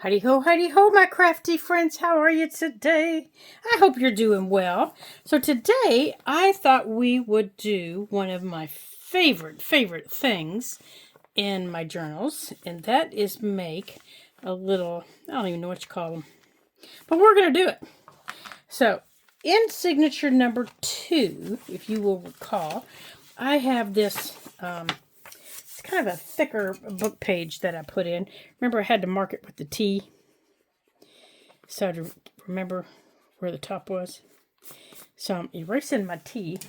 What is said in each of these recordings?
Heidi ho, my crafty friends. How are you today? I hope you're doing well. So today, I thought we would do one of my favorite things in my journals, and that is make a little, I don't even know what you call them, but we're going to do it. So, in signature number 2, if you will recall, I have this, it's kind of a thicker book page that I put in. Remember, I had to mark it with the T, so to remember where the top was. So I'm erasing my T.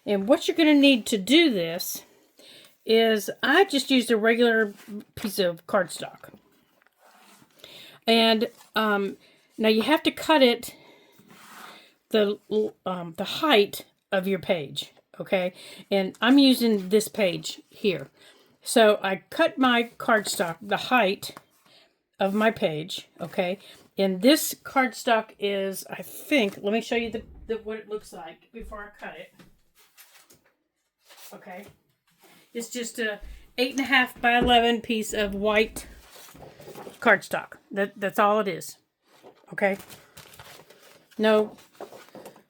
And what you're going to need to do this is, I just used a regular piece of cardstock. And now you have to cut it the height of your page, okay? And I'm using this page here. So I cut my cardstock the height of my page, okay? And this cardstock is, I think, let me show you what it looks like before I cut it. Okay. It's just a 8.5 by 11 piece of white cardstock. That's all it is. Okay. No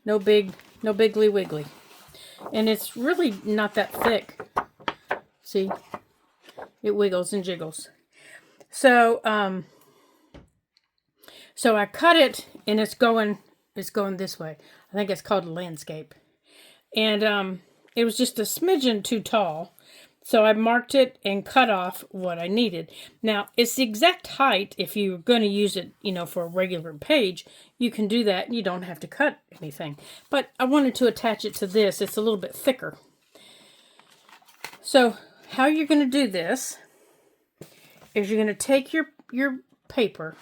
bigly wiggly. And it's really not that thick. See? It wiggles and jiggles. So, so I cut it, and it's going this way. I think it's called a landscape. And it was just a smidgen too tall. So I marked it and cut off what I needed. Now, it's the exact height. If you're going to use it, for a regular page, you can do that. You don't have to cut anything. But I wanted to attach it to this. It's a little bit thicker. So how you're going to do this is you're going to take your paper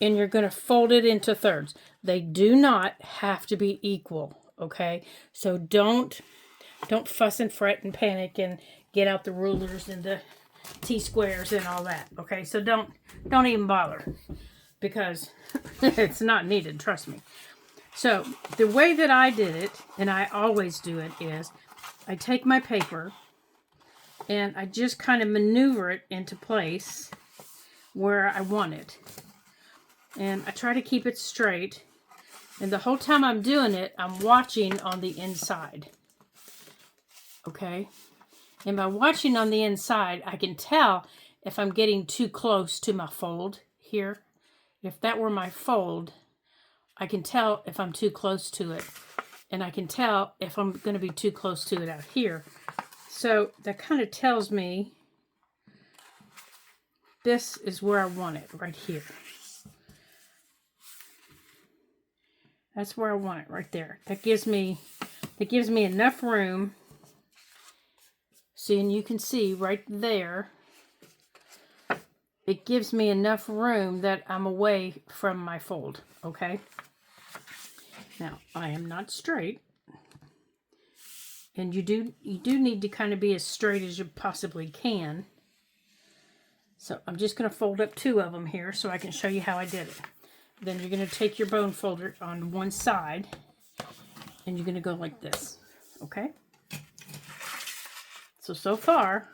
and you're going to fold it into thirds. They do not have to be equal, okay? So don't fuss and fret and panic and get out the rulers and the T-squares and all that, okay? So don't even bother, because it's not needed, trust me. So the way that I did it, and I always do it, is I take my paper and I just kind of maneuver it into place where I want it. And I try to keep it straight. And the whole time I'm doing it, I'm watching on the inside. Okay? And by watching on the inside, I can tell if I'm getting too close to my fold here. If that were my fold, I can tell if I'm too close to it. And I can tell if I'm going to be too close to it out here. So that kind of tells me this is where I want it, right here. That's where I want it, right there. That gives me enough room. See, and you can see right there, it gives me enough room that I'm away from my fold, okay? Now, I am not straight. And you do need to kind of be as straight as you possibly can. So I'm just going to fold up 2 of them here so I can show you how I did it. Then you're going to take your bone folder on one side and you're going to go like this, okay? So far,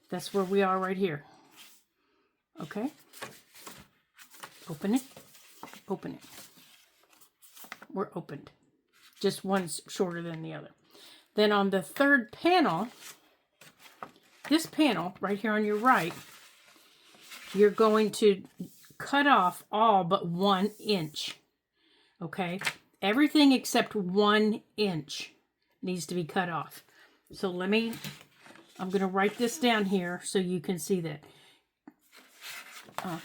that's where we are right here, okay? Open it, open it. We're opened. Just one's shorter than the other. Then on the third panel, this panel right here on your right, you're going to cut off all but 1 inch. Okay? Everything except 1 inch needs to be cut off. So I'm going to write this down here so you can see that. Let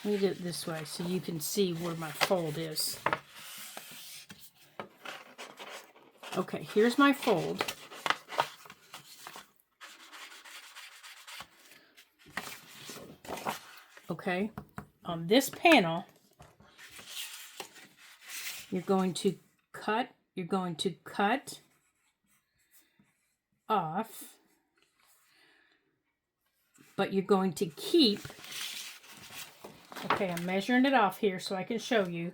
me do it this way so you can see where my fold is. Okay, here's my fold. Okay, on this panel, you're going to cut off, but you're going to keep, okay, I'm measuring it off here so I can show you.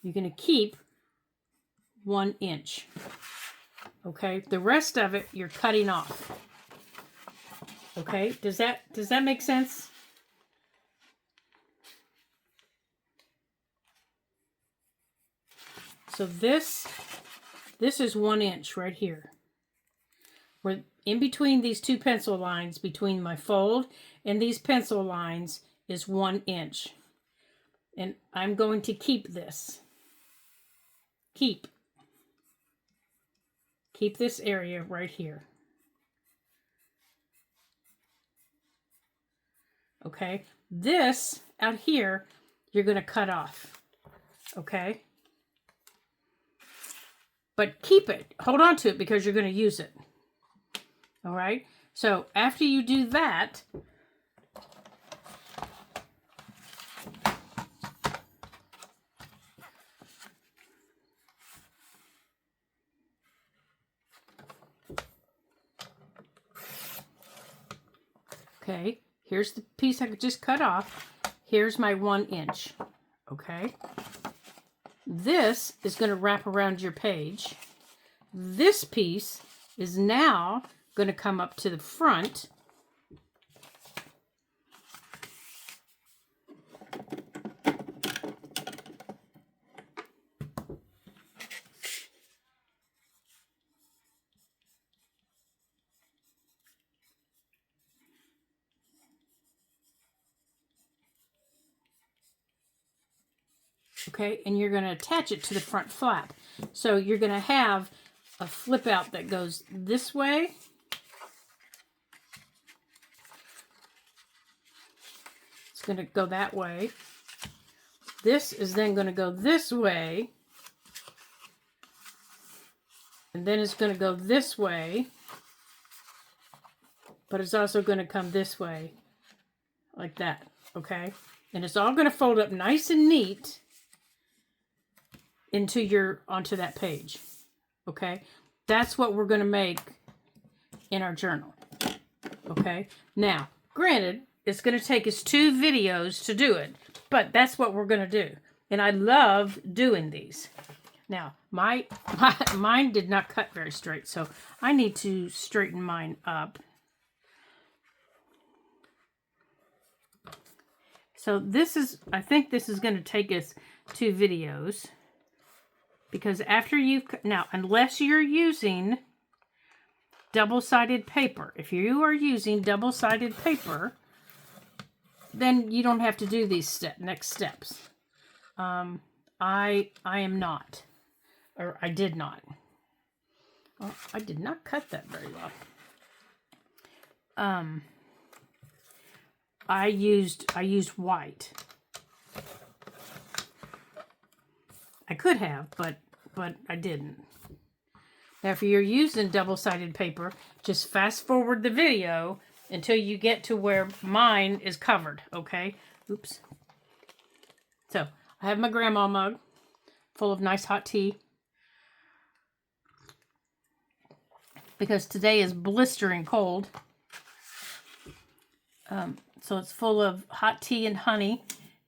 You're going to keep 1 inch. Okay, the rest of it you're cutting off. Okay, does that make sense? So this is 1 inch right here. Where in between these two pencil lines, between my fold and these pencil lines is 1 inch. And I'm going to keep this. Keep this area right here. Okay, this out here, you're going to cut off. Okay, but keep it. Hold on to it because you're going to use it. All right, so after you do that, okay, here's the piece I could just cut off. Here's my 1 inch. Okay, this is going to wrap around your page. This piece is now going to come up to the front. Okay, and you're going to attach it to the front flap. So you're going to have a flip out that goes this way. It's going to go that way. This is then going to go this way. And then it's going to go this way. But it's also going to come this way. Like that. Okay? And it's all going to fold up nice and neat onto that page. Okay, that's what we're going to make in our journal. Okay, now granted it's going to take us 2 videos to do it, but that's what we're going to do, and I love doing these. Now mine did not cut very straight, so I need to straighten mine up. So I think this is going to take us 2 videos. Because after now, unless you're using double-sided paper, if you are using double-sided paper, then you don't have to do these next steps. I am not, or I did not. Oh, I did not cut that very well. I used white. I could have, but I didn't. Now, if you're using double-sided paper, just fast forward the video until you get to where mine is covered, okay? Oops. So, I have my grandma mug full of nice hot tea. Because today is blistering cold. So it's full of hot tea and honey.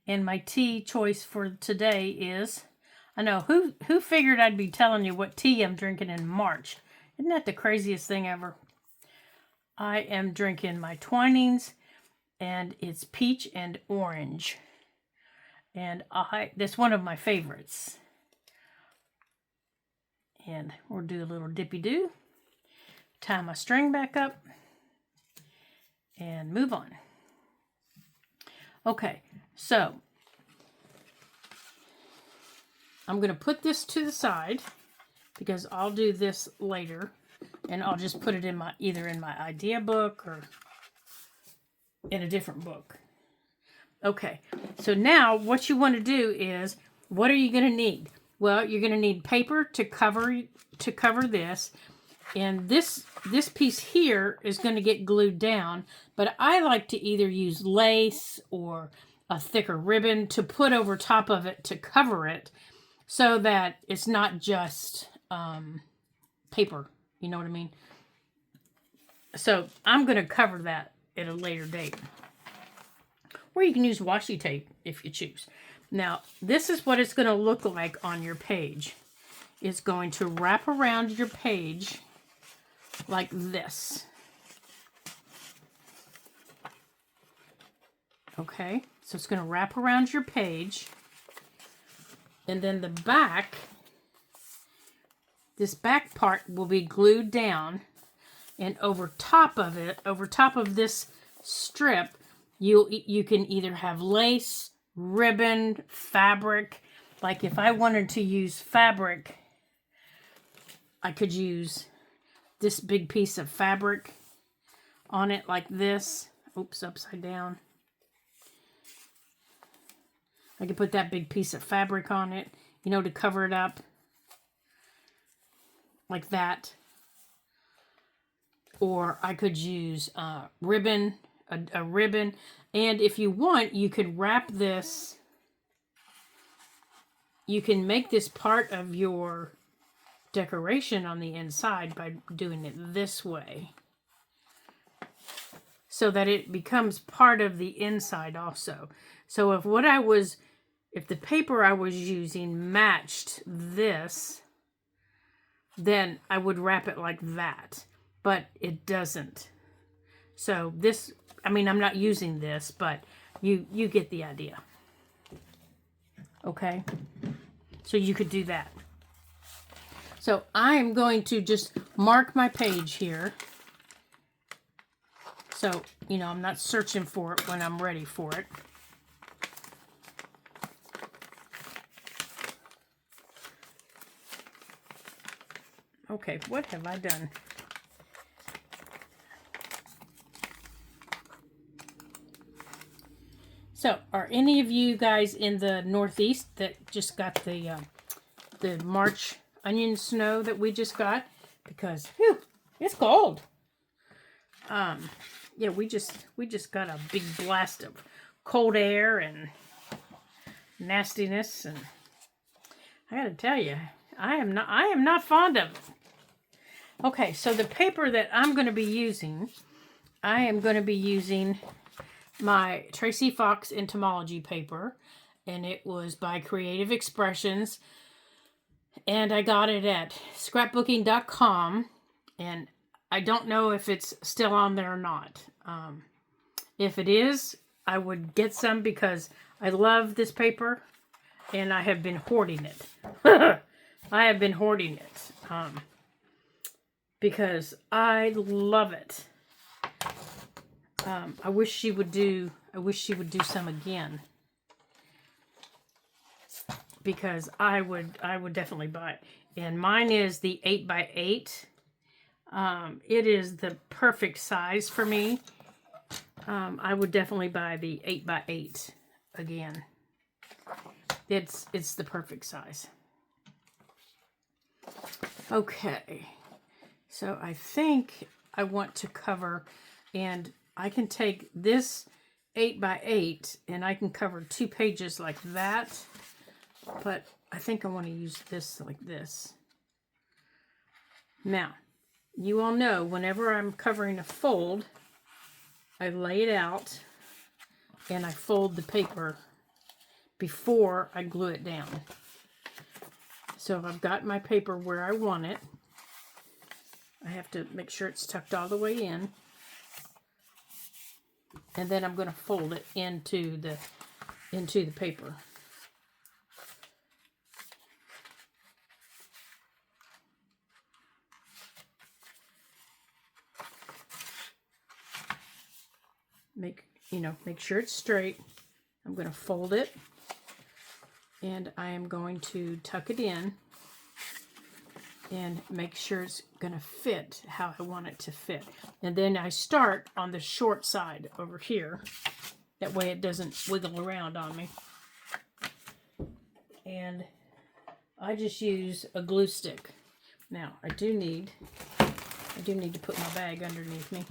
And my tea choice for today is... I know, who figured I'd be telling you what tea I'm drinking in March? Isn't that the craziest thing ever? I am drinking my Twinings, and it's peach and orange. And that's one of my favorites. And we'll do a little dippy-do. Tie my string back up. And move on. Okay, so... I'm going to put this to the side because I'll do this later, and I'll just put it in either in my idea book or in a different book. Okay, so now what you want to do is, what are you going to need? Well, you're going to need paper to cover this, and this piece here is going to get glued down, but I like to either use lace or a thicker ribbon to put over top of it to cover it, so that it's not just paper, you know what I mean? So I'm going to cover that at a later date. Or you can use washi tape if you choose. Now, this is what it's going to look like on your page. is going to wrap around your page like this. Okay, so it's going to wrap around your page. And then the back, this back part will be glued down. And over top of it, over top of this strip, you can either have lace, ribbon, fabric. Like if I wanted to use fabric, I could use this big piece of fabric on it like this. Oops, upside down. I could put that big piece of fabric on it, you know, to cover it up. Like that. Or I could use ribbon, a ribbon. And if you want, you could wrap this. You can make this part of your decoration on the inside by doing it this way. So that it becomes part of the inside also. So if the paper I was using matched this, then I would wrap it like that. But it doesn't. So this, I mean, I'm not using this, but you get the idea. Okay? So you could do that. So I'm going to just mark my page here. So, you know, I'm not searching for it when I'm ready for it. Okay, what have I done? So, are any of you guys in the Northeast that just got the March onion snow that we just got? Because, whew, it's cold. Yeah, we just got a big blast of cold air and nastiness, and I gotta tell you, I am not fond of it. Okay, so the paper that I'm going to be using, I am going to be using my Tracy Fox entomology paper, and it was by Creative Expressions, and I got it at scrapbooking.com, and I don't know if it's still on there or not. If it is, I would get some because I love this paper, and I have been hoarding it. I have been hoarding it because I love it. I wish she would do some again, because I would definitely buy it. And mine is the 8x8. It is the perfect size for me. I would definitely buy the 8x8 again. It's the perfect size. Okay, so I think I want to cover, and I can take this 8x8 and I can cover 2 pages like that, but I think I want to use this like this. Now, you all know whenever I'm covering a fold, I lay it out and I fold the paper before I glue it down. So if I've got my paper where I want it, I have to make sure it's tucked all the way in. And then I'm going to fold it into the paper. Make sure it's straight. I'm going to fold it, and I am going to tuck it in and make sure it's going to fit how I want it to fit. And then I start on the short side over here. That way it doesn't wiggle around on me. And I just use a glue stick. Now, I do need to put my bag underneath me.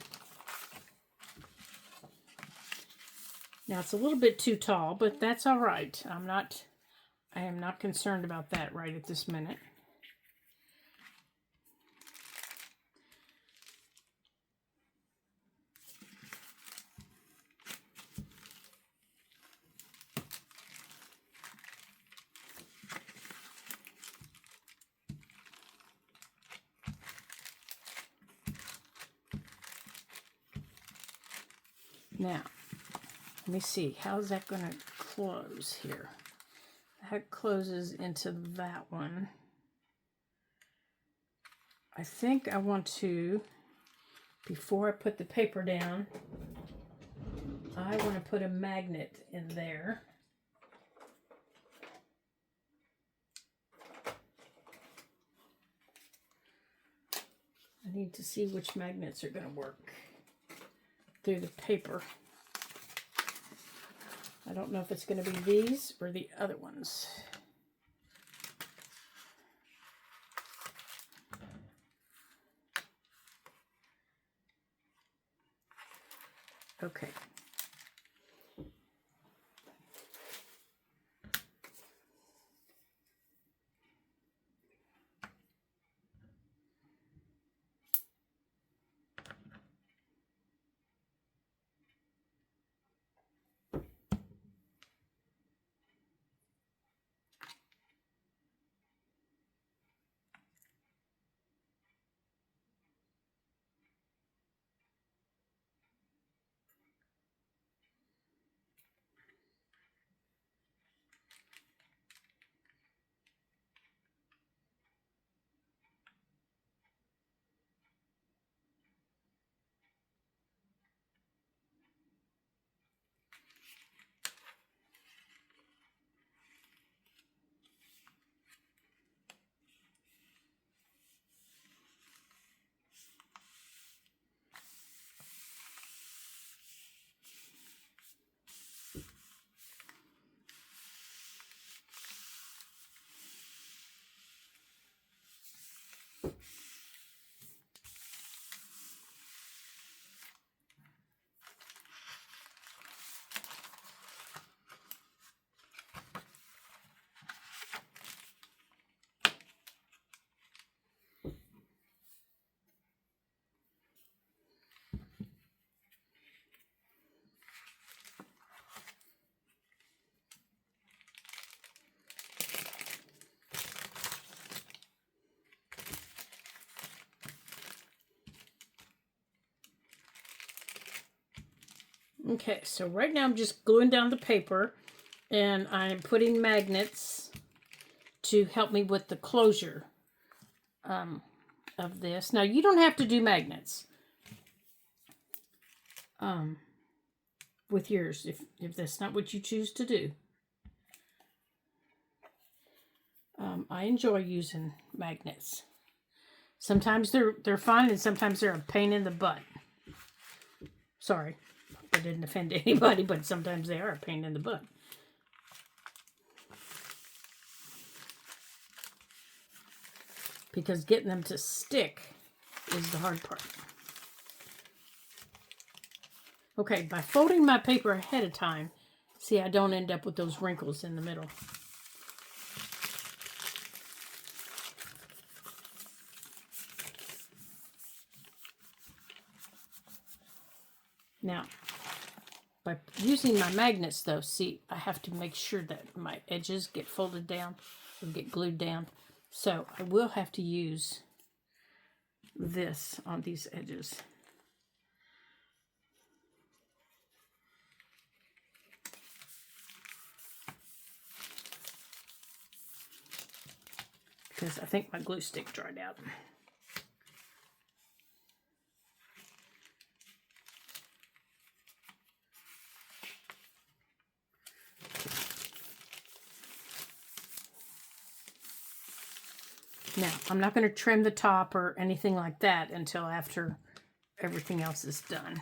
Now, it's a little bit too tall, but that's all right. I am not concerned about that right at this minute. Now, let me see. How's that going to close here? That closes into that one. I think I want to, before I put the paper down, I want to put a magnet in there. I need to see which magnets are going to work through the paper. I don't know if it's going to be these or the other ones. Okay. Okay, so right now I'm just gluing down the paper and I'm putting magnets to help me with the closure of this. Now, you don't have to do magnets with yours if that's not what you choose to do. I enjoy using magnets. Sometimes they're fun and sometimes they're a pain in the butt. Sorry. I didn't offend anybody, but sometimes they are a pain in the butt. Because getting them to stick is the hard part. Okay, by folding my paper ahead of time, see, I don't end up with those wrinkles in the middle. Now, by using my magnets though, see, I have to make sure that my edges get folded down or get glued down. So I will have to use this on these edges. Because I think my glue stick dried out. Now, I'm not going to trim the top or anything like that until after everything else is done.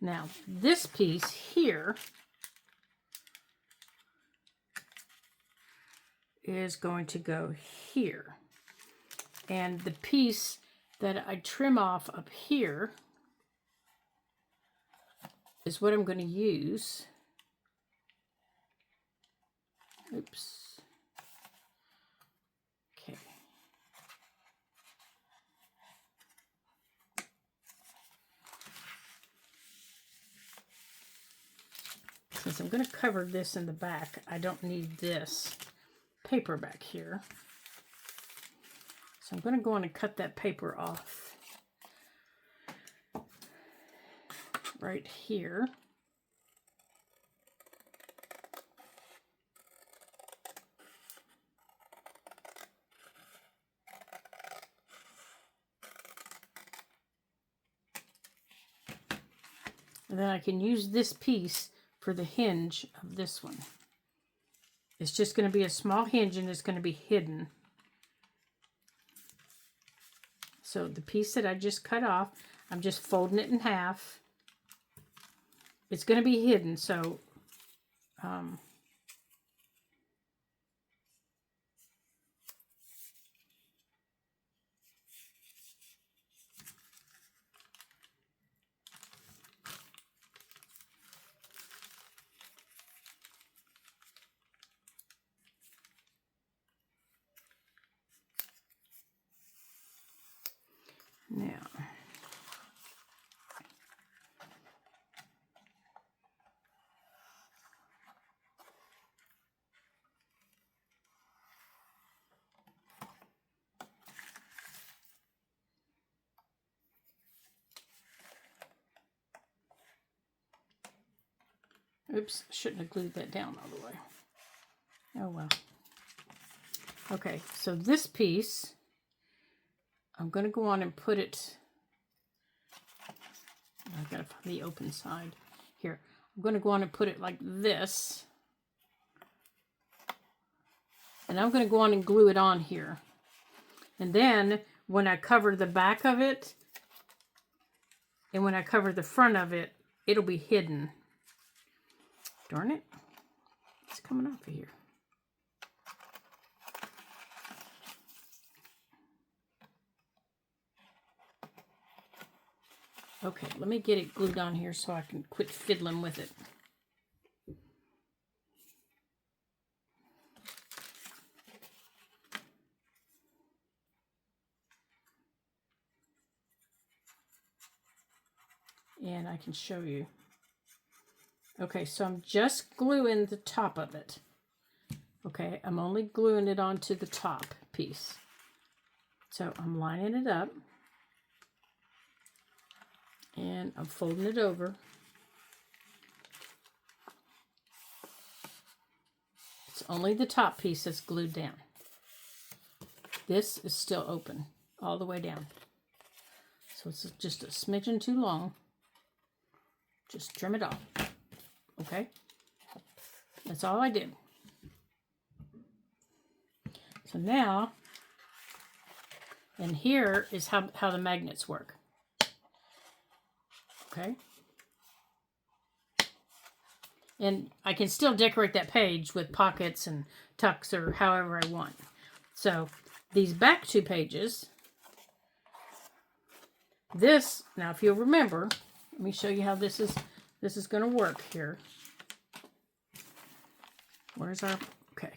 Now, this piece here is going to go here. And the piece that I trim off up here is what I'm going to use. Oops. Okay. Since I'm going to cover this in the back, I don't need this paper back here. So I'm going to go on and cut that paper off right here. And then I can use this piece for the hinge of this one. It's just going to be a small hinge and it's going to be hidden. So the piece that I just cut off, I'm just folding it in half. It's going to be hidden, so now, oops, shouldn't have glued that down all the way. Oh well. Okay, so this piece, I'm going to go on and put it, I've got to find the open side here. I'm going to go on and put it like this. And I'm going to go on and glue it on here. And then when I cover the back of it, and when I cover the front of it, it'll be hidden. Darn it. It's coming off of here. Okay, let me get it glued on here so I can quit fiddling with it. And I can show you. Okay, so I'm just gluing the top of it. Okay, I'm only gluing it onto the top piece. So I'm lining it up. And I'm folding it over. It's only the top piece that's glued down. This is still open all the way down. So it's just a smidgen too long. Just trim it off. Okay? That's all I did. So now, and here is how the magnets work. Okay? And I can still decorate that page with pockets and tucks or however I want. So these back two pages, this, now if you'll remember, let me show you how this is going to work here. Where's our, okay.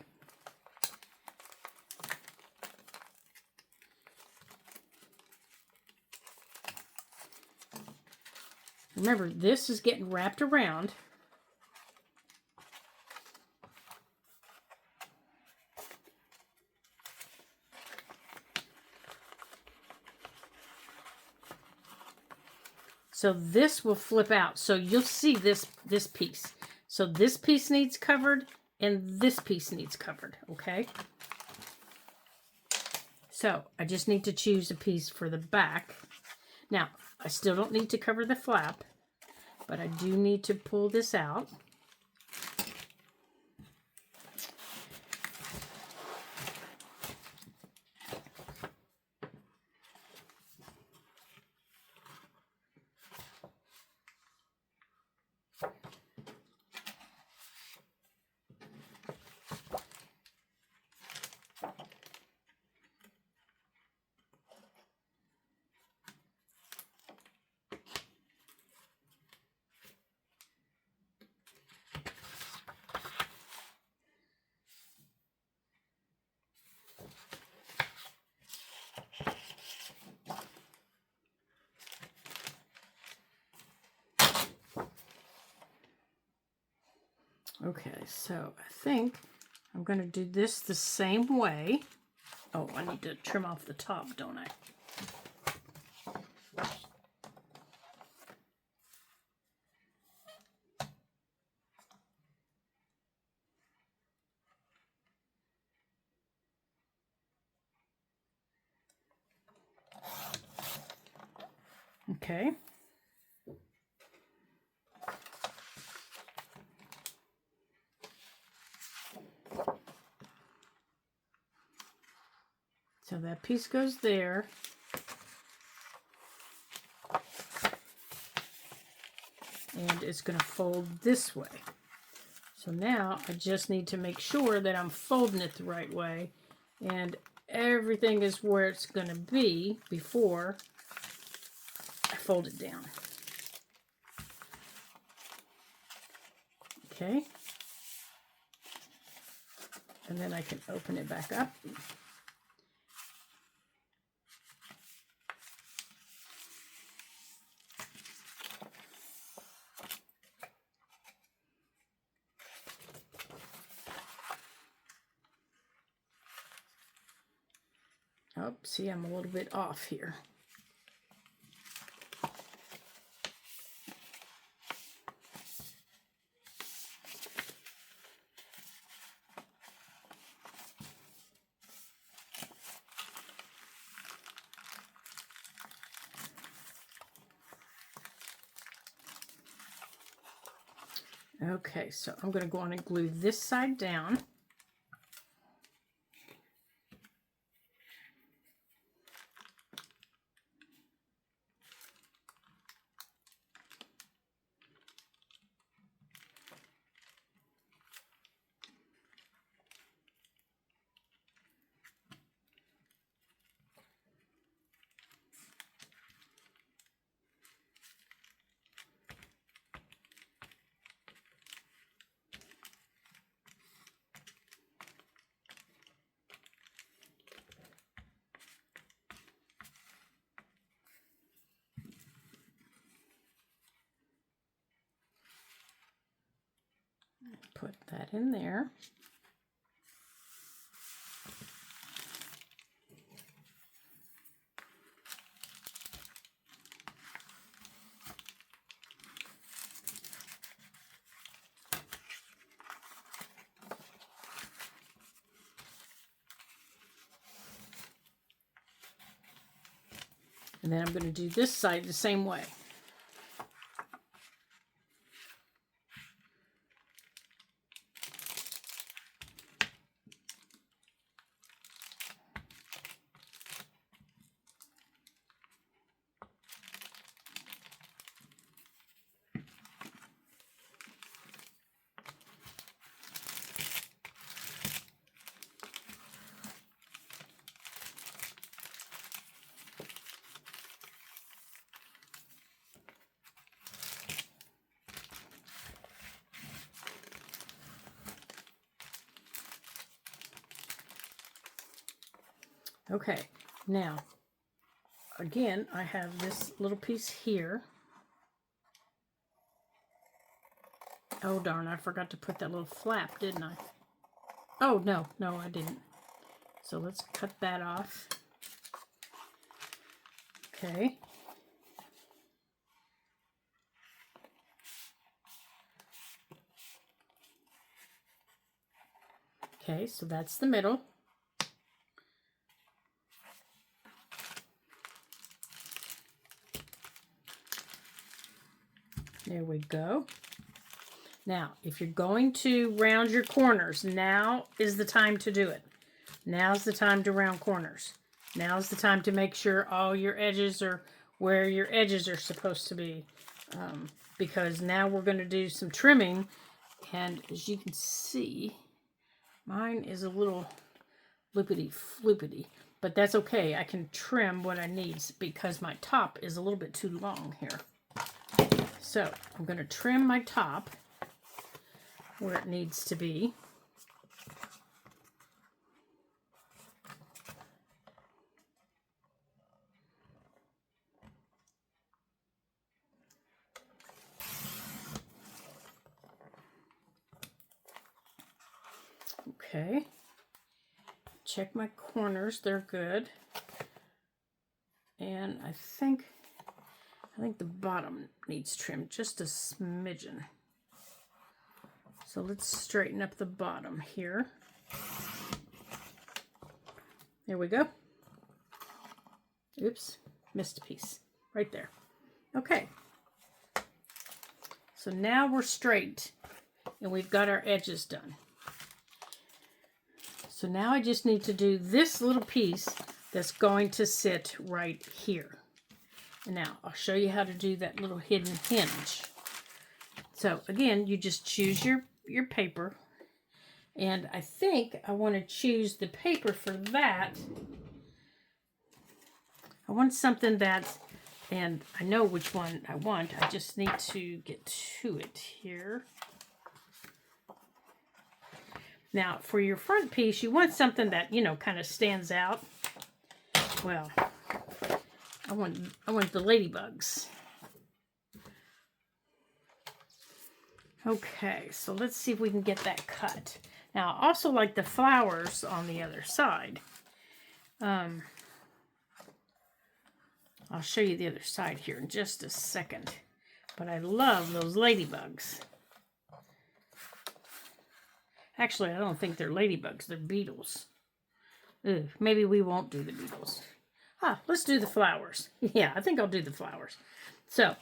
Remember, this is getting wrapped around. So this will flip out. So you'll see this piece. So this piece needs covered and this piece needs covered, okay? So I just need to choose a piece for the back. Now, I still don't need to cover the flap, but I do need to pull this out. Okay, so I think I'm going to do this the same way. Oh, I need to trim off the top, don't I? Okay. So that piece goes there. And it's going to fold this way. So now I just need to make sure that I'm folding it the right way and everything is where it's going to be before I fold it down. Okay. And then I can open it back up. Oh, see, I'm a little bit off here. Okay, so I'm going to go on and glue this side down. Put that in there. And then I'm going to do this side the same way. Okay, now, again, I have this little piece here. Oh, darn, I forgot to put that little flap, didn't I? Oh, no, I didn't. So let's cut that off. Okay. Okay, so that's the middle. There we go. Now, if you're going to round your corners, now is the time to do it. Now's the time to round corners. Now's the time to make sure all your edges are where your edges are supposed to be. Because now we're going to do some trimming. And as you can see, mine is a little loopity-floopity. But that's okay. I can trim what I need because my top is a little bit too long here. So I'm going to trim my top where it needs to be. Okay. Check my corners, they're good. And I think the bottom needs trimmed just a smidgen. So let's straighten up the bottom here. There we go. Oops, missed a piece right there. Okay. So now we're straight and we've got our edges done. So now I just need to do this little piece that's going to sit right here. And now I'll show you how to do that little hidden hinge. So again, you just choose your paper. And I think I want to choose the paper for that. I want something that's, and I know which one I want. I just need to get to it here. Now, for your front piece, you want something that, you know, kind of stands out. Well, I want the ladybugs. Okay, so let's see if we can get that cut. Now, I also like the flowers on the other side. I'll show you the other side here in just a second. But I love those ladybugs. Actually, I don't think they're ladybugs. They're beetles. Ugh, maybe we won't do the beetles. Let's do the flowers. Yeah, I think I'll do the flowers. So,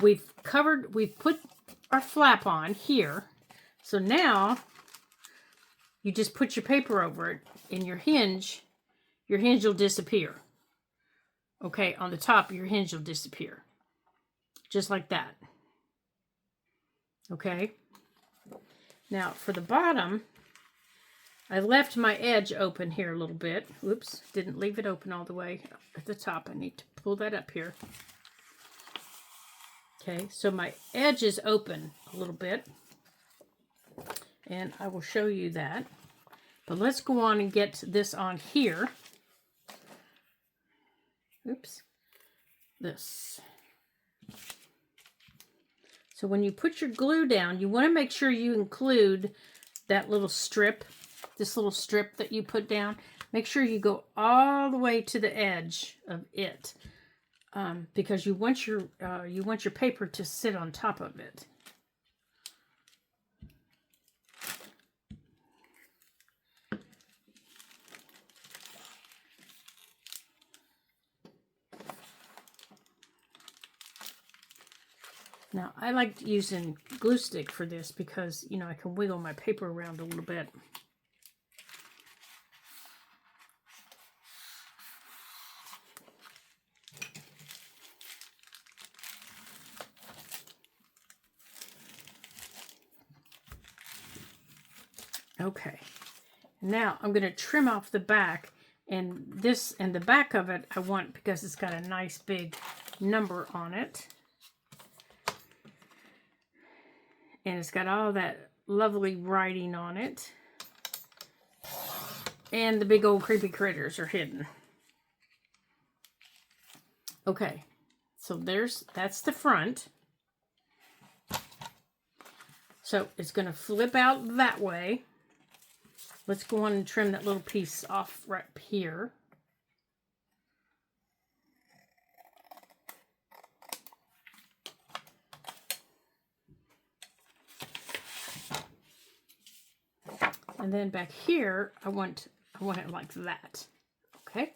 we've put our flap on here. So now, you just put your paper over it, and your hinge will disappear. Okay, on the top, your hinge will disappear. Just like that. Okay. Now, for the bottom, I left my edge open here a little bit. Whoops, didn't leave it open all the way at the top. I need to pull that up here. Okay, so my edge is open a little bit. And I will show you that. But let's go on and get this on here. Oops. This. So when you put your glue down, you want to make sure you include that little strip, this little strip that you put down. Make sure you go all the way to the edge of it, because you want your paper to sit on top of it. Now, I like using glue stick for this because, you know, I can wiggle my paper around a little bit. Okay. Now, I'm going to trim off the back, and this and the back of it I want because it's got a nice big number on it. And it's got all that lovely writing on it. And the big old creepy critters are hidden. Okay, so that's the front. So it's going to flip out that way. Let's go on and trim that little piece off right here. And then back here, I want it like that. Okay?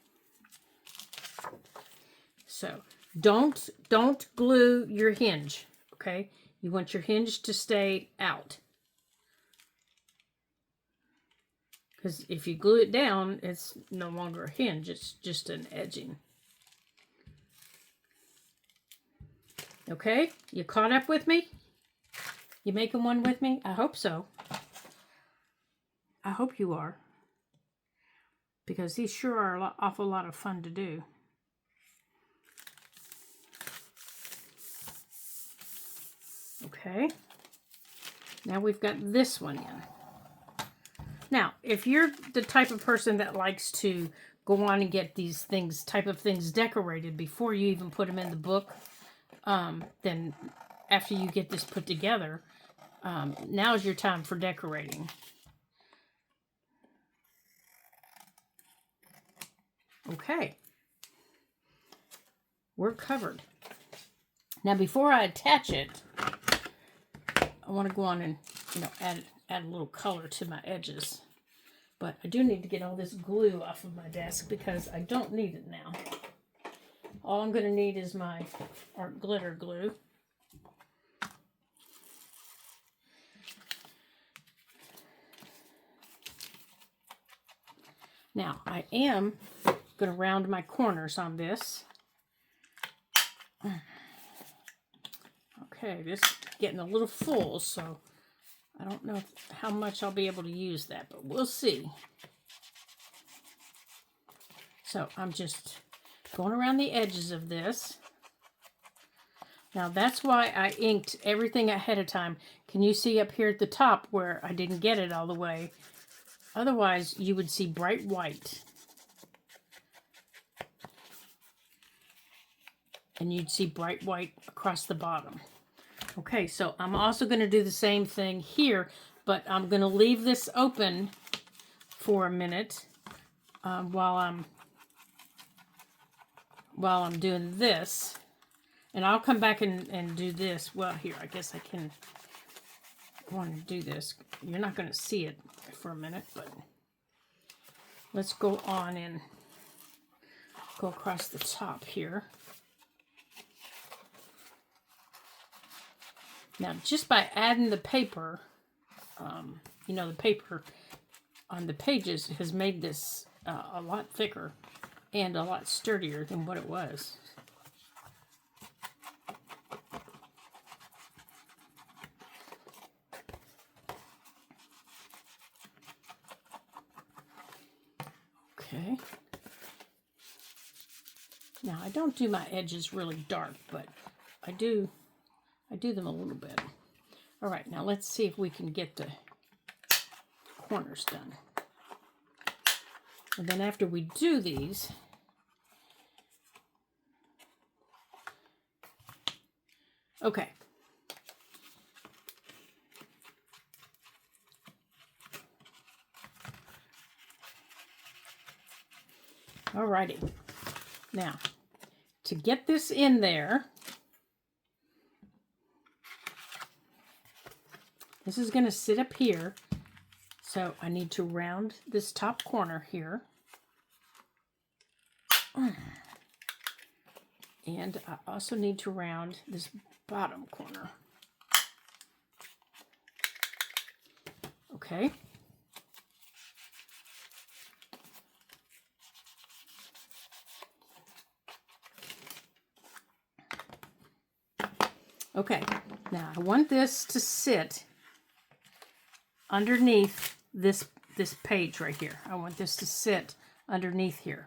So, don't glue your hinge, okay? You want your hinge to stay out. Because if you glue it down, it's no longer a hinge, it's just an edging. Okay? You caught up with me? You making one with me? I hope so. I hope you are, because these sure are an awful lot of fun to do. Okay, now we've got this one in. Now, if you're the type of person that likes to go on and get these type of things decorated before you even put them in the book, then after you get this put together, now's your time for decorating. Okay, we're covered. Now, before I attach it, I want to go on and, you know, add a little color to my edges. But I do need to get all this glue off of my desk because I don't need it now. All I'm going to need is my art glitter glue. Now, I am going to round my corners on this. Okay, this is getting a little full, so I don't know how much I'll be able to use that, but we'll see. So I'm just going around the edges of this. Now that's why I inked everything ahead of time. Can you see up here at the top where I didn't get it all the way? Otherwise, you would see bright white. And you'd see bright white across the bottom. Okay, so I'm also going to do the same thing here, but I'm going to leave this open for a minute while I'm doing this. And I'll come back and do this. Well, here, I guess I can want to do this. You're not going to see it for a minute, but let's go on and go across the top here. Now, just by adding the paper, you know, the paper on the pages has made this a lot thicker and a lot sturdier than what it was. Okay. Now, I don't do my edges really dark, but I do them a little bit. All right, now let's see if we can get the corners done. And then after we do these, okay. Alrighty. Now, to get this in there, this is going to sit up here, so I need to round this top corner here. And I also need to round this bottom corner. Okay. Okay, now I want this to sit underneath this page right here. I want this to sit underneath here.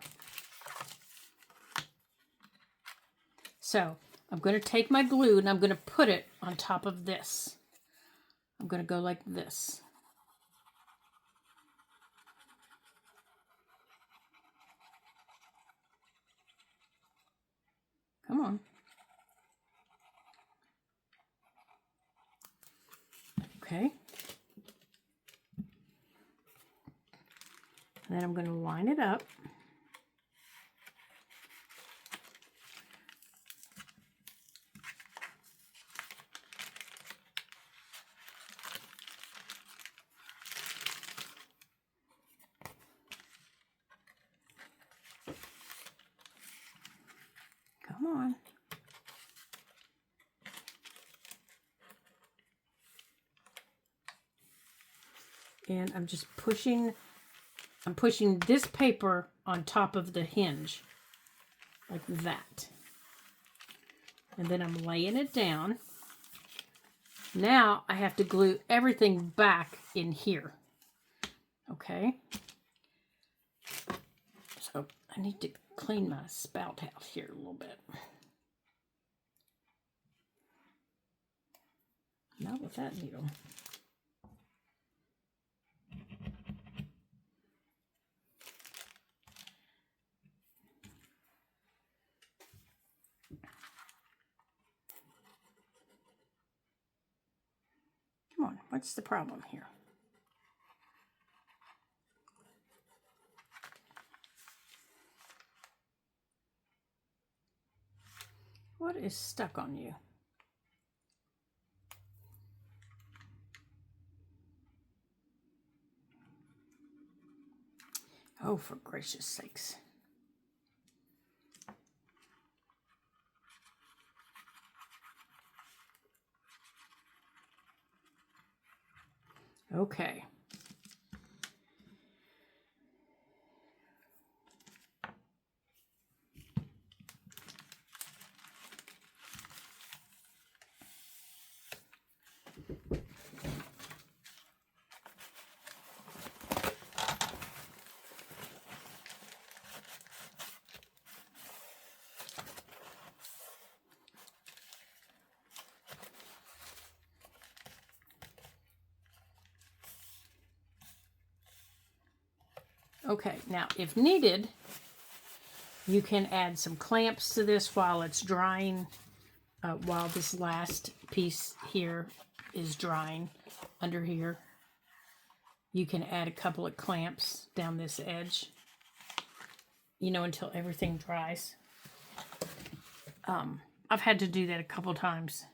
So I'm going to take my glue and I'm going to put it on top of this. I'm going to go like this. Come on. Okay. And then I'm going to line it up. Come on. And I'm just pushing, I'm pushing this paper on top of the hinge, like that. And then I'm laying it down. Now I have to glue everything back in here. Okay. So I need to clean my spout out here a little bit. Not with that needle. Come on, what's the problem here? What is stuck on you? Oh, for gracious sakes. Okay. Okay, now if needed, you can add some clamps to this while it's drying, while this last piece here is drying under here. You can add a couple of clamps down this edge, you know, until everything dries. I've had to do that a couple times.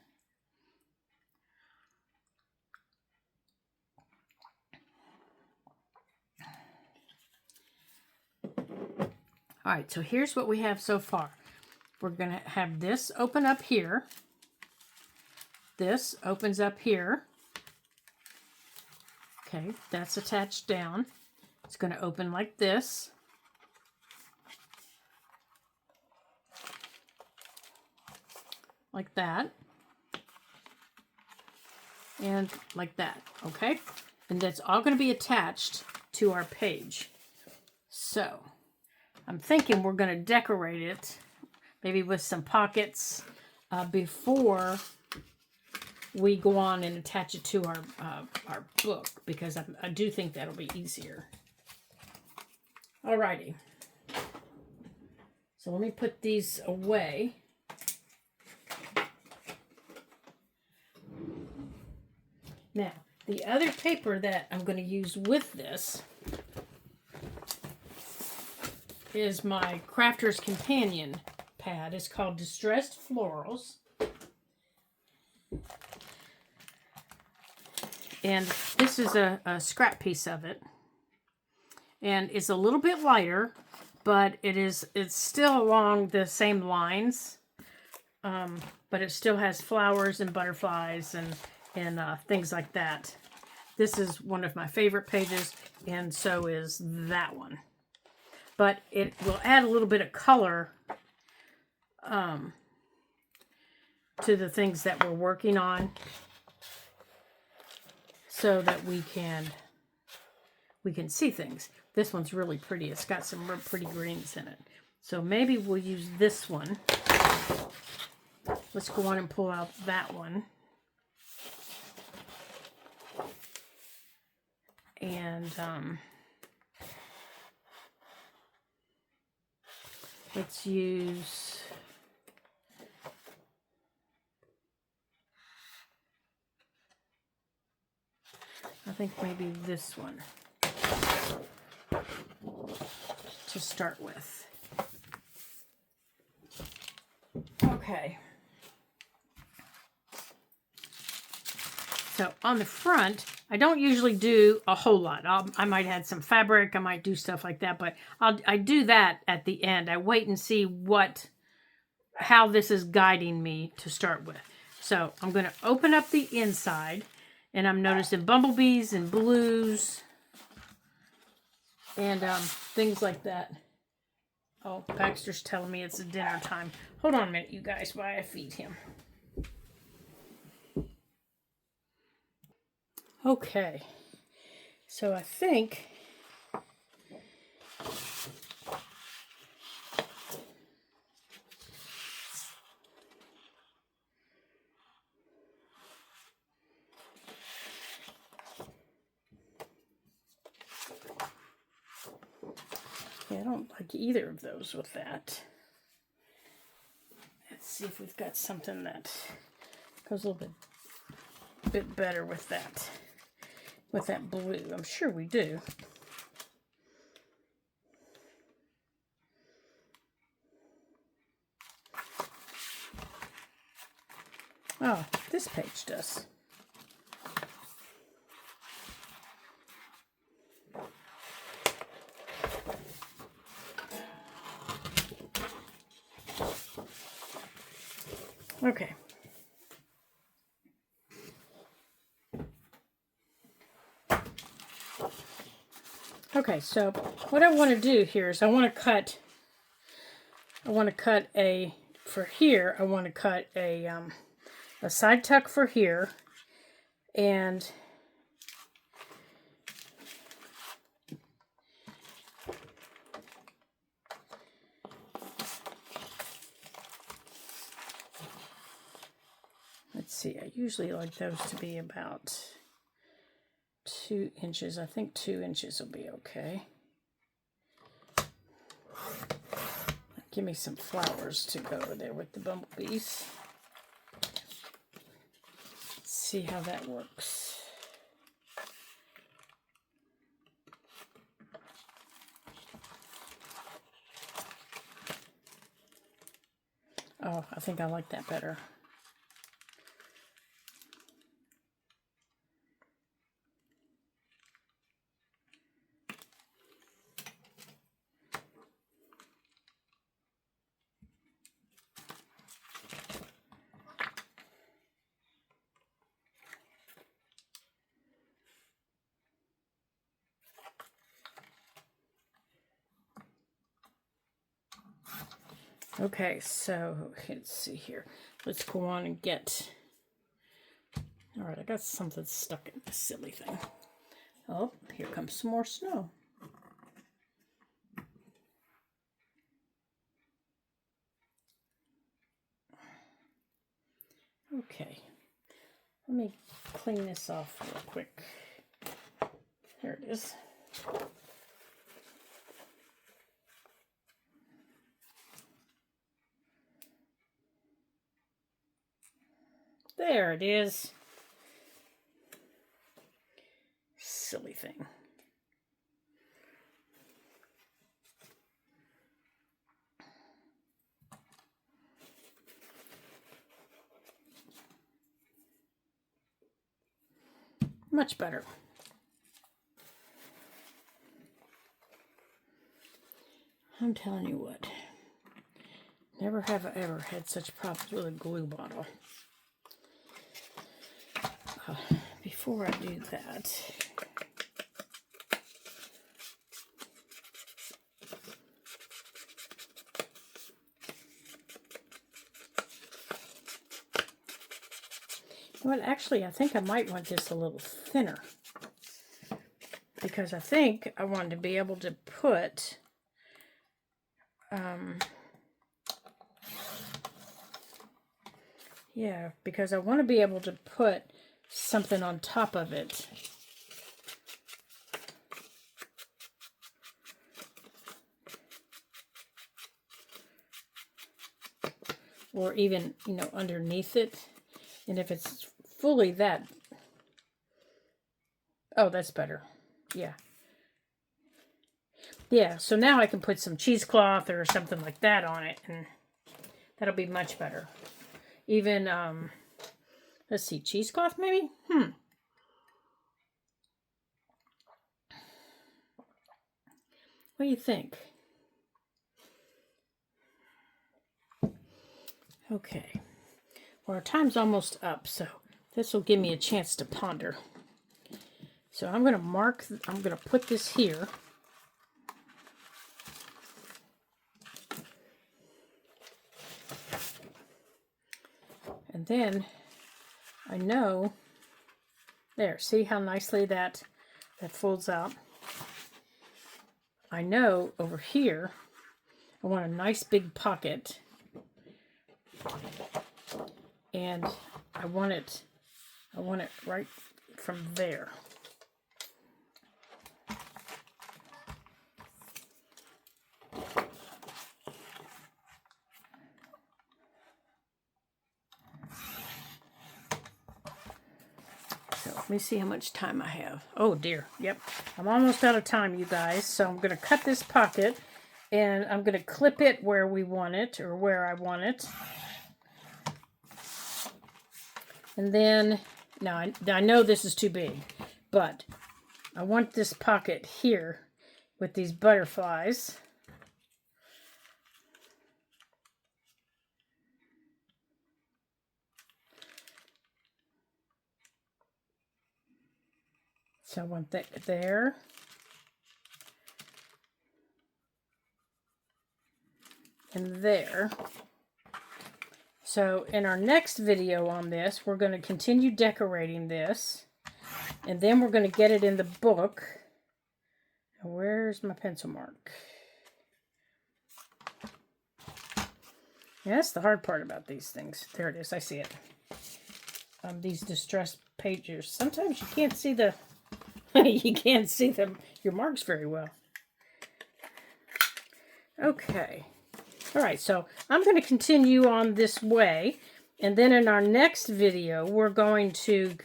All right, so here's what we have so far. We're going to have this open up here. This opens up here. Okay, that's attached down. It's going to open like this. Like that. And like that, okay? And that's all going to be attached to our page. So, I'm thinking we're going to decorate it, maybe with some pockets, before we go on and attach it to our book, because I do think that'll be easier. Alrighty. So let me put these away. Now, the other paper that I'm going to use with this is my Crafter's Companion pad. It's called Distressed Florals. And this is a scrap piece of it. And it's a little bit lighter, but it's still along the same lines. But it still has flowers and butterflies and things like that. This is one of my favorite pages, and so is that one. But it will add a little bit of color to the things that we're working on, so that we can see things. This one's really pretty. It's got some real pretty greens in it. So maybe we'll use this one. Let's go on and pull out that one. And let's use I think maybe this one to start with. Okay. So on the front, I don't usually do a whole lot. I might add some fabric. I might do stuff like that, but I do that at the end. I wait and see how this is guiding me to start with. So I'm going to open up the inside, and I'm noticing bumblebees and blues and things like that. Oh, Baxter's telling me it's dinner time. Hold on a minute, you guys, while I feed him. Okay, so I think I don't like either of those with that. Let's see if we've got something that goes a little bit better with that blue. I'm sure we do. Oh, this page does. Okay. Okay, so what I want to do here is I want to cut a, for here, I want to cut a side tuck for here, and let's see, I usually like those to be about 2 inches. I think 2 inches will be okay. Give me some flowers to go over there with the bumblebees. Let's see how that works. Oh, I think I like that better. Okay, so let's see here. Let's go on and get... All right, I got something stuck in this silly thing. Oh, here comes some more snow. Okay, let me clean this off real quick. There it is. There it is. Silly thing. Much better. I'm telling you what. Never have I ever had such problems with a glue bottle. Before I do that, well, actually, I think I might want this a little thinner, because I think I want to be able to put yeah, because I want to be able to put something on top of it. Or even, you know, underneath it. And if it's fully that... Oh, that's better. Yeah. Yeah, so now I can put some cheesecloth or something like that on it, and that'll be much better. Even, let's see, cheesecloth maybe? What do you think? Okay. Well, our time's almost up, so this will give me a chance to ponder. So I'm going to put this here. And then I know, there, see how nicely that folds out? I know over here, I want a nice big pocket. And I want it right from there. So let me see how much time I have. Oh dear, yep. I'm almost out of time, you guys. So I'm gonna cut this pocket and I'm gonna clip it where we want it, or where I want it. And then, now I know this is too big, but I want this pocket here with these butterflies. So I want that there. and there. So in our next video on this, we're going to continue decorating this. And then we're going to get it in the book. Where's my pencil mark? Yeah, that's the hard part about these things. There it is. I see it. These distress pages. Sometimes you can't see the you can't see your marks very well. Okay. All right, so I'm going to continue on this way, and then in our next video, we're going to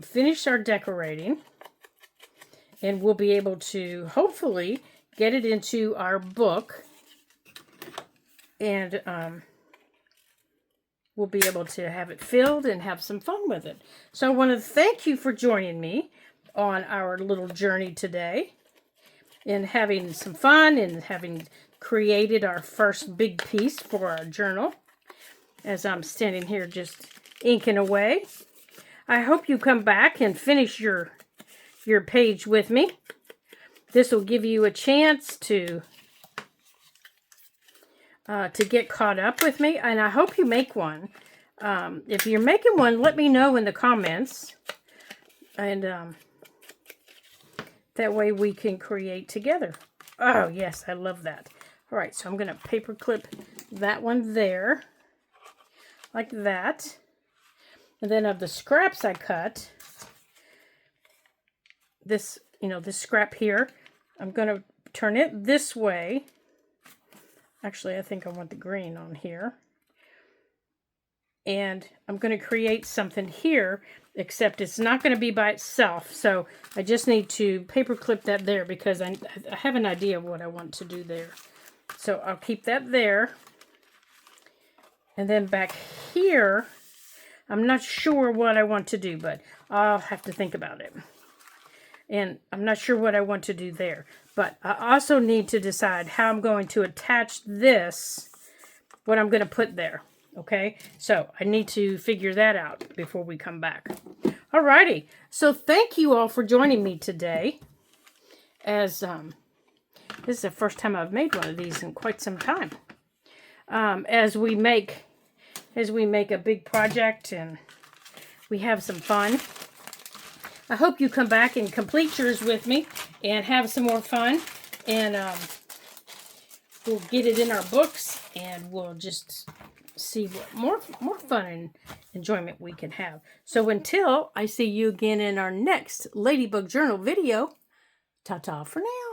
finish our decorating, and we'll be able to hopefully get it into our book, and we'll be able to have it filled and have some fun with it. So I want to thank you for joining me on our little journey today, and having some fun, and having created our first big piece for our journal as I'm standing here just inking away. I hope you come back and finish your page with me. This will give you a chance to get caught up with me, and I hope you make one. If you're making one, let me know in the comments, and that way we can create together. Oh yes, I love that. All right, so I'm going to paper clip that one there, like that. And then of the scraps I cut, this, this scrap here, I'm going to turn it this way. Actually, I think I want the green on here. And I'm going to create something here, except it's not going to be by itself. So I just need to paper clip that there because I have an idea of what I want to do there. So I'll keep that there. And then back here, I'm not sure what I want to do, but I'll have to think about it. And I'm not sure what I want to do there. But I also need to decide how I'm going to attach this, what I'm going to put there. Okay, so I need to figure that out before we come back. Alrighty, so thank you all for joining me today. As this is the first time I've made one of these in quite some time. As we make a big project and we have some fun. I hope you come back and complete yours with me and have some more fun. And we'll get it in our books and we'll just see what more fun and enjoyment we can have. So until I see you again in our next Ladybug Journal video, ta-ta for now.